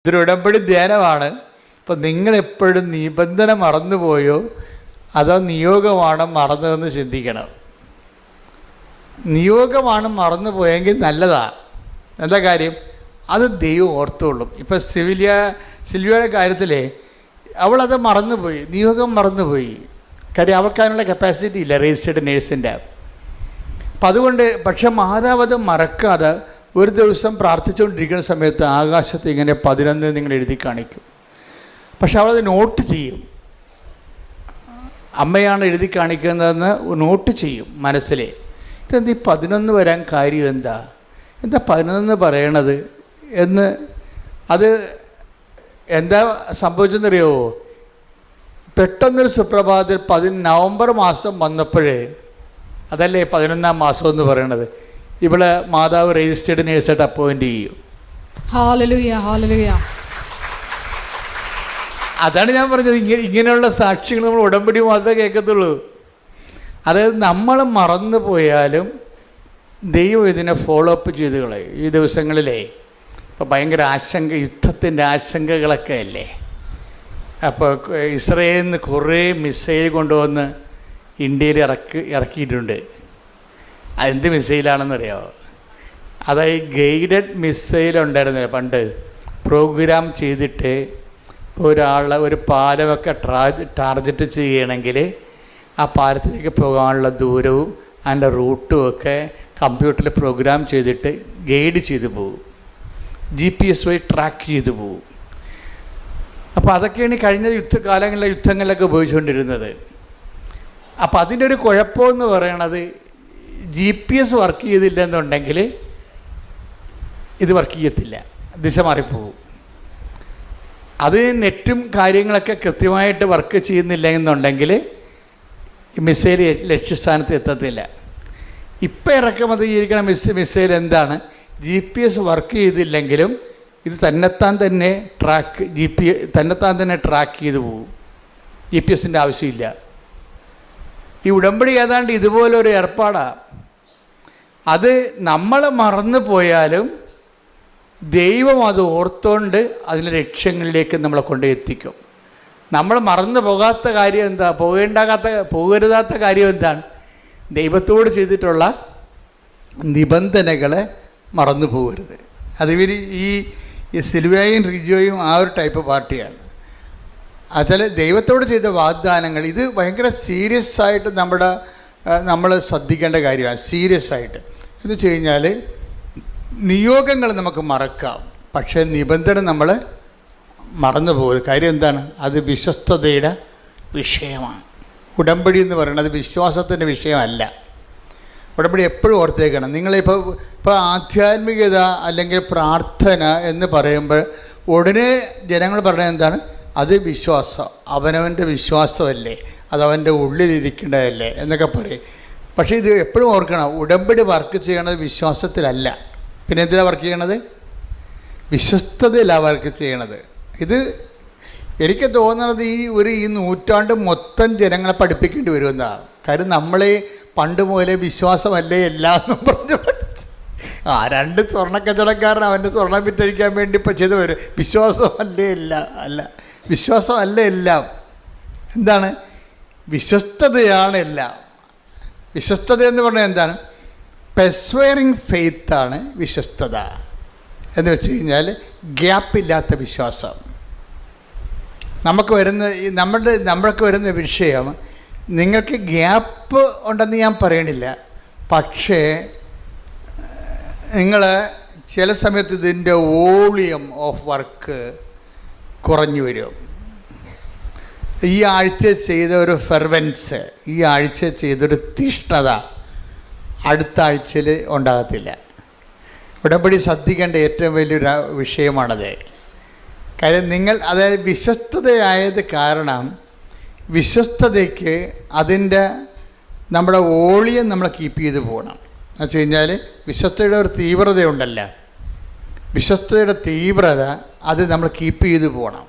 ഇതൊരു ഉടമ്പടി ധ്യാനമാണ്. അപ്പം നിങ്ങളെപ്പോഴും നിബന്ധന മറന്നുപോയോ അതോ നിയോഗമാണ് മറന്നതെന്ന് ചിന്തിക്കണം. നിയോഗമാണ് മറന്നുപോയെങ്കിൽ നല്ലതാണ്. എന്താ കാര്യം? അത് ദൈവം ഓർത്തുകൊള്ളും. ഇപ്പം സിൽവിയയുടെ കാര്യത്തിലേ അവളത് മറന്നുപോയി, നിയോഗം മറന്നുപോയി. കാര്യം അവൾക്കതിനുള്ള കപ്പാസിറ്റി ഇല്ല രജിസ്റ്റേർഡ് നേഴ്സിൻ്റെ. അപ്പം അതുകൊണ്ട് പക്ഷെ മാതാവ് അത് മറക്കാതെ ഒരു ദിവസം പ്രാർത്ഥിച്ചുകൊണ്ടിരിക്കുന്ന സമയത്ത് ആകാശത്ത് ഇങ്ങനെ 11 നിങ്ങൾ എഴുതി കാണിക്കും. പക്ഷെ അവളത് നോട്ട് ചെയ്യും. അമ്മയാണ് എഴുതി കാണിക്കുന്നതെന്ന് നോട്ട് ചെയ്യും മനസ്സിലെ. ഇതെന്ത് ഈ 11 വരാൻ കാര്യം എന്താ 11 പറയണത് എന്ന്. അത് എന്താ സംഭവിച്ചെന്നറിയോ? പെട്ടെന്നൊരു സുപ്രഭാതത്തിൽ നവംബർ മാസം വന്നപ്പോഴേ, അതല്ലേ 11ാം മാസം എന്ന് പറയണത്, ഇവിടെ മാതാവ് രജിസ്റ്റേർഡ് നേഴ്സായിട്ട് അപ്പോയിൻ്റ് ചെയ്യും. Hallelujah, hallelujah. അതാണ് ഞാൻ പറഞ്ഞത്, ഇങ്ങനെയുള്ള സാക്ഷികൾ നമ്മൾ ഉടമ്പടി മാത്രമേ കേൾക്കത്തുള്ളൂ. അതായത് നമ്മൾ മറന്നു പോയാലും ദൈവം ഇതിനെ ഫോളോ അപ്പ് ചെയ്ത് കളയും. ഈ ദിവസങ്ങളിലേ ഇപ്പോൾ ഭയങ്കര യുദ്ധത്തിൻ്റെ ആശങ്കകളൊക്കെ അല്ലേ. അപ്പോൾ ഇസ്രയേലിൽ നിന്ന് കുറേ മിസൈൽ കൊണ്ടുവന്ന് ഇന്ത്യയിൽ ഇറക്കിയിട്ടുണ്ട്. അതെന്ത് മിസൈലാണെന്നറിയാമോ? അതായത് ഗൈഡഡ് മിസൈൽ ഉണ്ടായിരുന്നില്ല പണ്ട്. പ്രോഗ്രാം ചെയ്തിട്ട് ഒരു പാലമൊക്കെ ടാർഗറ്റ് ചെയ്യണമെങ്കിൽ ആ പാലത്തിലേക്ക് പോകാനുള്ള ദൂരവും അതിൻ്റെ റൂട്ടും ഒക്കെ കമ്പ്യൂട്ടറിൽ പ്രോഗ്രാം ചെയ്തിട്ട് ഗൈഡ് ചെയ്തു പോകും, GPS വഴി ട്രാക്ക് ചെയ്തു പോകും. അപ്പോൾ അതൊക്കെയാണ് കഴിഞ്ഞ യുദ്ധങ്ങളിലൊക്കെ ഉപയോഗിച്ചുകൊണ്ടിരുന്നത്. അപ്പോൾ അതിൻ്റെ ഒരു കുഴപ്പമെന്ന് പറയണത് GPS വർക്ക് ചെയ്തില്ലെന്നുണ്ടെങ്കിൽ ഇത് വർക്ക് ചെയ്യത്തില്ല, ദിശ മാറിപ്പോകും. അത് നെറ്റും കാര്യങ്ങളൊക്കെ കൃത്യമായിട്ട് വർക്ക് ചെയ്യുന്നില്ല എന്നുണ്ടെങ്കിൽ മിസൈൽ ലക്ഷ്യസ്ഥാനത്ത് എത്തത്തില്ല. ഇപ്പം ഇറക്കുമതി ചെയ്തിരിക്കുന്ന മിസൈൽ എന്താണ്? GPS വർക്ക് ചെയ്തില്ലെങ്കിലും ഇത് തന്നെത്താൻ തന്നെ ട്രാക്ക് ചെയ്ത് പോകും. GPS-ൻ്റെ ആവശ്യമില്ല. ഈ ഉടമ്പടി ഏതാണ്ട് ഇതുപോലൊരു ഏർപ്പാടാണ്. അത് നമ്മൾ മറന്നു പോയാലും ദൈവം അത് ഓർത്തുകൊണ്ട് അതിൻ്റെ ലക്ഷ്യങ്ങളിലേക്ക് നമ്മളെ കൊണ്ടെത്തിക്കും. നമ്മൾ മറന്നു പോകാത്ത കാര്യം എന്താ? പോകരുതാത്ത കാര്യം എന്താണ്? ദൈവത്തോട് ചെയ്തിട്ടുള്ള നിബന്ധനകളെ മറന്നു പോകരുത്. അതിവർ ഈ സിൽവിയയും റിജോയും ആ ഒരു ടൈപ്പ് പാർട്ടിയാണ്. അതിൽ ദൈവത്തോട് ചെയ്ത വാഗ്ദാനങ്ങൾ ഇത് ഭയങ്കര സീരിയസ് ആയിട്ട് നമ്മൾ ശ്രദ്ധിക്കേണ്ട കാര്യമാണ്. സീരിയസ് ആയിട്ട് എന്ന് വെച്ച് കഴിഞ്ഞാൽ നിയോഗങ്ങൾ നമുക്ക് മറക്കാം, പക്ഷേ നിബന്ധന നമ്മൾ മറന്നു പോകരുത്. കാര്യം എന്താണ്? അത് വിശ്വസ്തതയുടെ വിഷയമാണ്. ഉടമ്പടി എന്ന് പറയുന്നത് വിശ്വാസത്തിൻ്റെ വിഷയമല്ല. ഉടമ്പടി എപ്പോഴും ഓർത്തേക്കണം. ഇപ്പോൾ ആധ്യാത്മികത അല്ലെങ്കിൽ പ്രാർത്ഥന എന്ന് പറയുമ്പോൾ ഉടനെ ജനങ്ങൾ പറയുന്നത് എന്താണ്? അത് വിശ്വാസം, അവനവൻ്റെ വിശ്വാസമല്ലേ, അതവൻ്റെ ഉള്ളിലിരിക്കേണ്ടതല്ലേ എന്നൊക്കെ പറയും. പക്ഷേ ഇത് എപ്പോഴും ഓർക്കണം, ഉടമ്പടി വർക്ക് ചെയ്യണത് വിശ്വാസത്തിലല്ല. പിന്നെ എന്തിനാണ് വർക്ക് ചെയ്യണത്? വിശ്വസ്തതയിലാണ് വർക്ക് ചെയ്യണത്. ഇത് എനിക്ക് തോന്നുന്നത് ഈ നൂറ്റാണ്ട് മൊത്തം ജനങ്ങളെ പഠിപ്പിക്കേണ്ടി വരുമെന്നാണ്. കാര്യം നമ്മളെ പണ്ട് മുതലേ വിശ്വാസമല്ലേ എല്ലാന്നും പറഞ്ഞു പഠിച്ച് 2 സ്വർണ്ണക്കച്ചവടക്കാരൻ അവൻ്റെ സ്വർണ്ണം വിറ്റഴിക്കാൻ വേണ്ടി ഇപ്പം ചെയ്ത് വരും. വിശ്വാസമല്ലേ അല്ല, വിശ്വാസമല്ല എല്ലാം. എന്താണ്? വിശ്വസ്തതയാണ് എല്ലാം. വിശ്വസ്തത എന്ന് പറഞ്ഞാൽ എന്താണ്? പെർസ്വയറിങ് ഫെയ്ത്താണ് വിശ്വസ്തത എന്ന് വെച്ച് കഴിഞ്ഞാൽ ഗ്യാപ്പില്ലാത്ത വിശ്വാസം. നമ്മൾക്ക് വരുന്ന വിഷയം നിങ്ങൾക്ക് ഗ്യാപ്പ് ഉണ്ടെന്ന് ഞാൻ പറയണില്ല. പക്ഷേ നിങ്ങൾ ചില സമയത്ത് ഇതിൻ്റെ വോളിയം ഓഫ് വർക്ക് കുറഞ്ഞു വരും. ഈ ആഴ്ച ചെയ്ത ഒരു ഫെർവൻസ്, ഈ ആഴ്ച ചെയ്തൊരു തീഷ്ണത അടുത്ത ആഴ്ചയിൽ ഉണ്ടാകത്തില്ല. ഉടമ്പടി ശ്രദ്ധിക്കേണ്ട ഏറ്റവും വലിയൊരു വിഷയമാണത്. കാര്യം അതായത് വിശ്വസ്തതയായത് കാരണം വിശ്വസ്തതയ്ക്ക് നമ്മുടെ വോളിയം നമ്മൾ കീപ്പ് ചെയ്ത് പോകണം. എന്ന് വെച്ച് കഴിഞ്ഞാൽ വിശ്വസ്തയുടെ ഒരു തീവ്രതയുണ്ടല്ലോ, വിശ്വസ്തയുടെ തീവ്രത അത് നമ്മൾ കീപ്പ് ചെയ്ത് പോകണം.